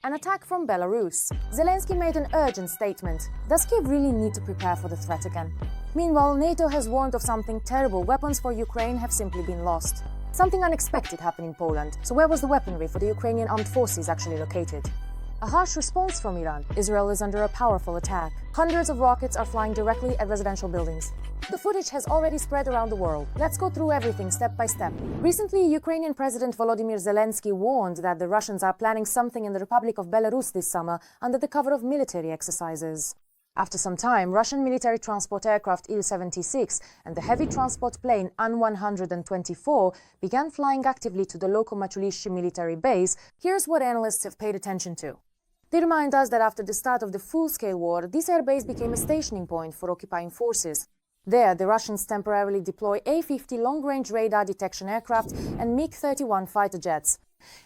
An attack from Belarus. Zelensky made an urgent statement. Does Kyiv really need to prepare for the threat again? Meanwhile, NATO has warned of something terrible. Weapons for Ukraine have simply been lost. Something unexpected happened in Poland. So where was the weaponry for the Ukrainian Armed Forces actually located? A harsh response from Iran. Israel is under a powerful attack. Hundreds of rockets are flying directly at residential buildings. The footage has already spread around the world. Let's go through everything step by step. Recently, Ukrainian President Volodymyr Zelensky warned that the Russians are planning something in the Republic of Belarus this summer under the cover of military exercises. After some time, Russian military transport aircraft Il-76 and the heavy transport plane An-124 began flying actively to the local Machulishi military base. Here's what analysts have paid attention to. They remind us that after the start of the full-scale war, this airbase became a stationing point for occupying forces. There, the Russians temporarily deploy A-50 long-range radar detection aircraft and MiG-31 fighter jets.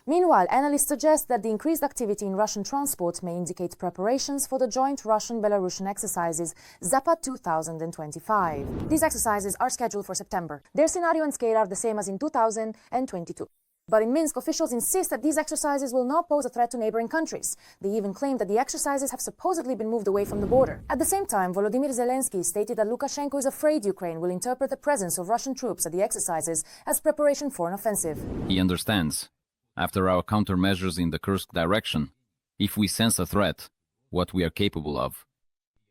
Meanwhile, analysts suggest that the increased activity in Russian transport may indicate preparations for the joint Russian-Belarusian exercises Zapad 2025. These exercises are scheduled for September. Their scenario and scale are the same as in 2022. But in Minsk, officials insist that these exercises will not pose a threat to neighboring countries. They even claim that the exercises have supposedly been moved away from the border. At the same time, Volodymyr Zelensky stated that Lukashenko is afraid Ukraine will interpret the presence of Russian troops at the exercises as preparation for an offensive. He understands, after our countermeasures in the Kursk direction, if we sense a threat, what we are capable of.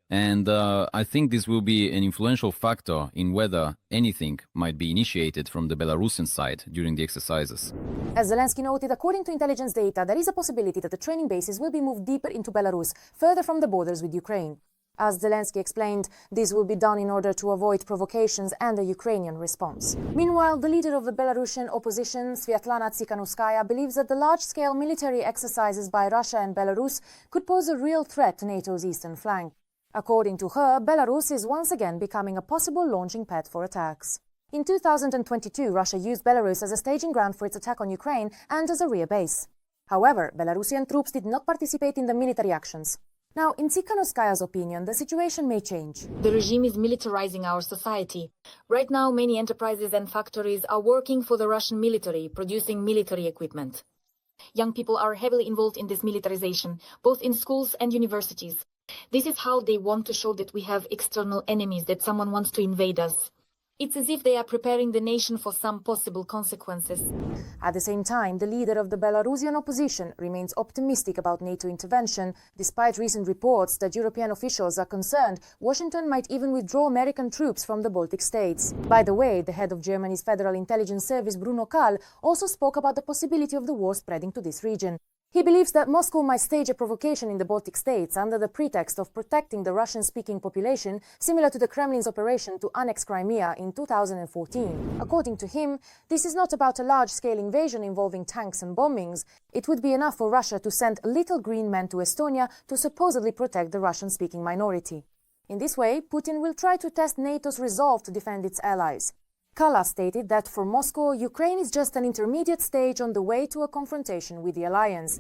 And I think this will be an influential factor in whether anything might be initiated from the Belarusian side during the exercises. As Zelensky noted, according to intelligence data, there is a possibility that the training bases will be moved deeper into Belarus, further from the borders with Ukraine. As Zelensky explained, this will be done in order to avoid provocations and a Ukrainian response. Meanwhile, the leader of the Belarusian opposition, Sviatlana Tsikhanouskaya, believes that the large-scale military exercises by Russia and Belarus could pose a real threat to NATO's eastern flank. According to her, Belarus is once again becoming a possible launching pad for attacks. In 2022, Russia used Belarus as a staging ground for its attack on Ukraine and as a rear base. However, Belarusian troops did not participate in the military actions. Now, in Tsikhanouskaya's opinion, the situation may change. The regime is militarizing our society. Right now, many enterprises and factories are working for the Russian military, producing military equipment. Young people are heavily involved in this militarization, both in schools and universities. This is how they want to show that we have external enemies, that someone wants to invade us. It's as if they are preparing the nation for some possible consequences. At the same time, the leader of the Belarusian opposition remains optimistic about NATO intervention. Despite recent reports that European officials are concerned, Washington might even withdraw American troops from the Baltic states. By the way, the head of Germany's Federal Intelligence Service, Bruno Kahl, also spoke about the possibility of the war spreading to this region. He believes that Moscow might stage a provocation in the Baltic states under the pretext of protecting the Russian-speaking population, similar to the Kremlin's operation to annex Crimea in 2014. According to him, this is not about a large-scale invasion involving tanks and bombings. It would be enough for Russia to send little green men to Estonia to supposedly protect the Russian-speaking minority. In this way, Putin will try to test NATO's resolve to defend its allies. Kala stated that for Moscow, Ukraine is just an intermediate stage on the way to a confrontation with the alliance.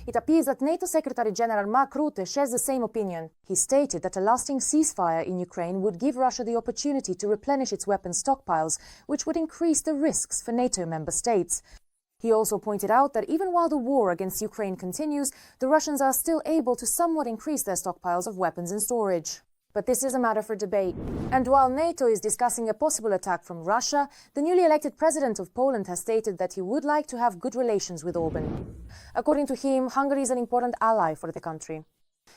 It appears that NATO Secretary General Mark Rutte shares the same opinion. He stated that a lasting ceasefire in Ukraine would give Russia the opportunity to replenish its weapons stockpiles, which would increase the risks for NATO member states. He also pointed out that even while the war against Ukraine continues, the Russians are still able to somewhat increase their stockpiles of weapons in storage. But this is a matter for debate. And while NATO is discussing a possible attack from Russia, the newly elected president of Poland has stated that he would like to have good relations with Orban. According to him, Hungary is an important ally for the country.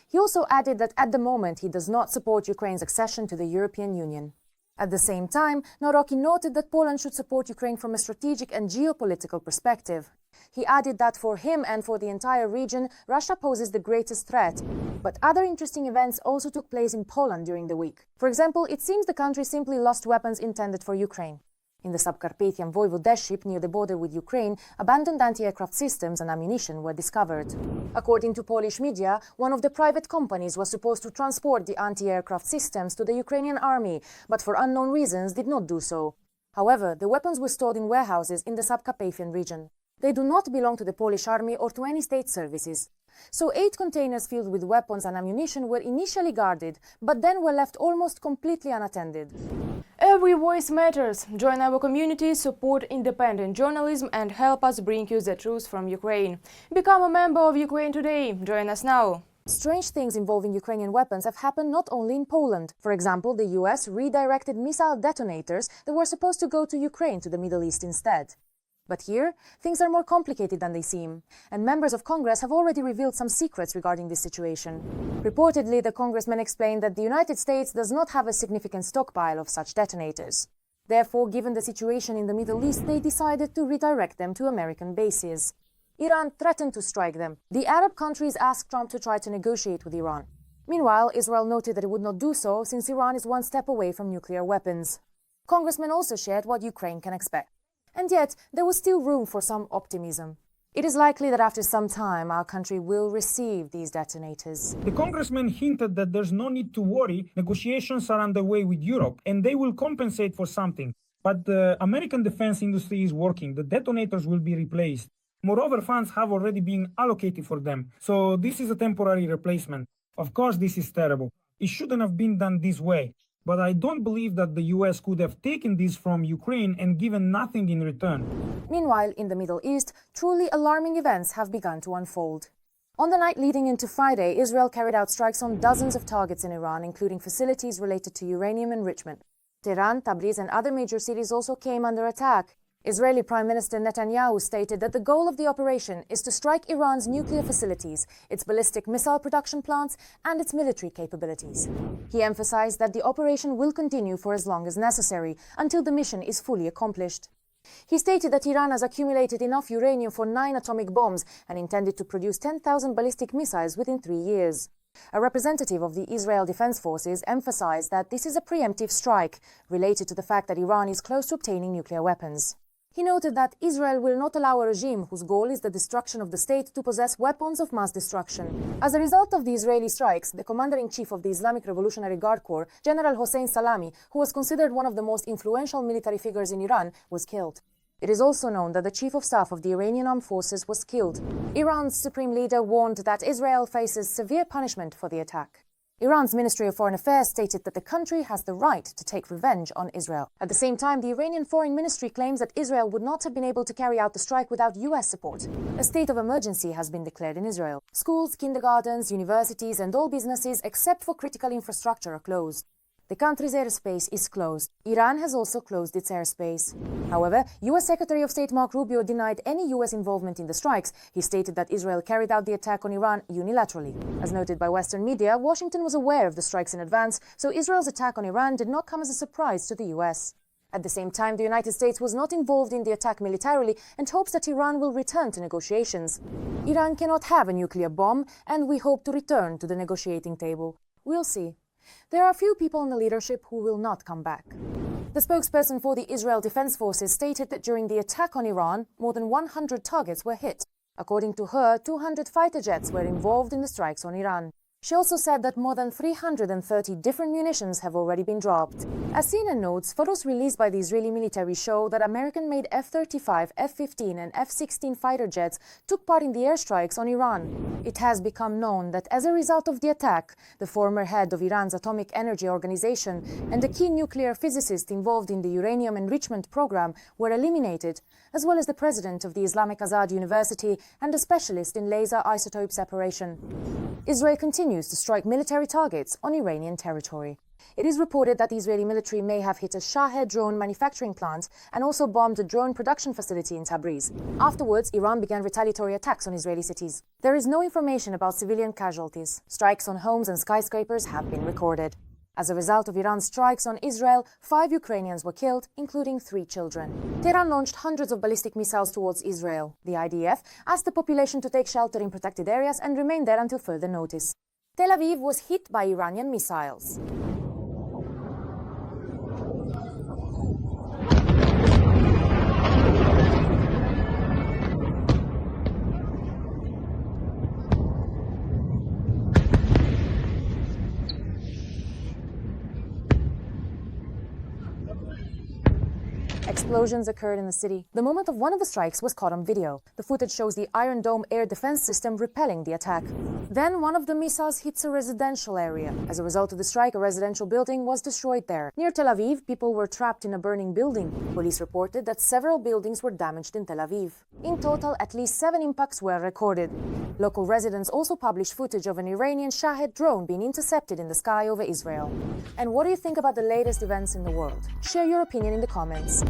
He also added that at the moment he does not support Ukraine's accession to the European Union. At the same time, Nowotny noted that Poland should support Ukraine from a strategic and geopolitical perspective. He added that for him and for the entire region, Russia poses the greatest threat. But other interesting events also took place in Poland during the week. For example, it seems the country simply lost weapons intended for Ukraine. In the Subcarpathian Voivodeship near the border with Ukraine, abandoned anti-aircraft systems and ammunition were discovered. According to Polish media, one of the private companies was supposed to transport the anti-aircraft systems to the Ukrainian army, but for unknown reasons did not do so. However, the weapons were stored in warehouses in the Subcarpathian region. They do not belong to the Polish army or to any state services. So 8 containers filled with weapons and ammunition were initially guarded, but then were left almost completely unattended. Every voice matters. Join our community, support independent journalism and help us bring you the truth from Ukraine. Become a member of Ukraine today. Join us now. Strange things involving Ukrainian weapons have happened not only in Poland. For example, the US redirected missile detonators that were supposed to go to Ukraine to the Middle East instead. But here, things are more complicated than they seem, and members of Congress have already revealed some secrets regarding this situation. Reportedly, the congressman explained that the United States does not have a significant stockpile of such detonators. Therefore, given the situation in the Middle East, they decided to redirect them to American bases. Iran threatened to strike them. The Arab countries asked Trump to try to negotiate with Iran. Meanwhile, Israel noted that it would not do so since Iran is one step away from nuclear weapons. Congressmen also shared what Ukraine can expect. And yet, there was still room for some optimism. It is likely that after some time, our country will receive these detonators. The congressman hinted that there's no need to worry, negotiations are underway with Europe, and they will compensate for something. But the American defense industry is working, the detonators will be replaced. Moreover, funds have already been allocated for them, so this is a temporary replacement. Of course, this is terrible. It shouldn't have been done this way. But I don't believe that the US could have taken this from Ukraine and given nothing in return. Meanwhile, in the Middle East, truly alarming events have begun to unfold. On the night leading into Friday, Israel carried out strikes on dozens of targets in Iran, including facilities related to uranium enrichment. Tehran, Tabriz and other major cities also came under attack. Israeli Prime Minister Netanyahu stated that the goal of the operation is to strike Iran's nuclear facilities, its ballistic missile production plants, and its military capabilities. He emphasized that the operation will continue for as long as necessary, until the mission is fully accomplished. He stated that Iran has accumulated enough uranium for 9 atomic bombs and intended to produce 10,000 ballistic missiles within 3 years. A representative of the Israel Defense Forces emphasized that this is a preemptive strike, related to the fact that Iran is close to obtaining nuclear weapons. He noted that Israel will not allow a regime whose goal is the destruction of the state to possess weapons of mass destruction. As a result of the Israeli strikes, the commander-in-chief of the Islamic Revolutionary Guard Corps, General Hossein Salami, who was considered one of the most influential military figures in Iran, was killed. It is also known that the chief of staff of the Iranian Armed Forces was killed. Iran's supreme leader warned that Israel faces severe punishment for the attack. Iran's Ministry of Foreign Affairs stated that the country has the right to take revenge on Israel. At the same time, the Iranian Foreign Ministry claims that Israel would not have been able to carry out the strike without US support. A state of emergency has been declared in Israel. Schools, kindergartens, universities and all businesses except for critical infrastructure are closed. The country's airspace is closed. Iran has also closed its airspace. However, US Secretary of State Marco Rubio denied any US involvement in the strikes. He stated that Israel carried out the attack on Iran unilaterally. As noted by Western media, Washington was aware of the strikes in advance, so Israel's attack on Iran did not come as a surprise to the US. At the same time, the United States was not involved in the attack militarily and hopes that Iran will return to negotiations. Iran cannot have a nuclear bomb, and we hope to return to the negotiating table. We'll see. There are few people in the leadership who will not come back. The spokesperson for the Israel Defense Forces stated that during the attack on Iran, more than 100 targets were hit. According to her, 200 fighter jets were involved in the strikes on Iran. She also said that more than 330 different munitions have already been dropped. As CNN notes, photos released by the Israeli military show that American-made F-35, F-15 and F-16 fighter jets took part in the airstrikes on Iran. It has become known that as a result of the attack, the former head of Iran's Atomic Energy Organization and a key nuclear physicist involved in the uranium enrichment program were eliminated, as well as the president of the Islamic Azad University and a specialist in laser isotope separation. Israel continues to strike military targets on Iranian territory. It is reported that the Israeli military may have hit a Shahed drone manufacturing plant and also bombed a drone production facility in Tabriz. Afterwards, Iran began retaliatory attacks on Israeli cities. There is no information about civilian casualties. Strikes on homes and skyscrapers have been recorded. As a result of Iran's strikes on Israel, 5 Ukrainians were killed, including 3 children. Tehran launched hundreds of ballistic missiles towards Israel. The IDF asked the population to take shelter in protected areas and remain there until further notice. Tel Aviv was hit by Iranian missiles. explosions occurred in the city. The moment of one of the strikes was caught on video. The footage shows the Iron Dome air defense system repelling the attack. Then one of the missiles hits a residential area. As a result of the strike, a residential building was destroyed there. Near Tel Aviv, people were trapped in a burning building. Police reported that several buildings were damaged in Tel Aviv. In total, at least 7 impacts were recorded. Local residents also published footage of an Iranian Shahed drone being intercepted in the sky over Israel. And what do you think about the latest events in the world? Share your opinion in the comments.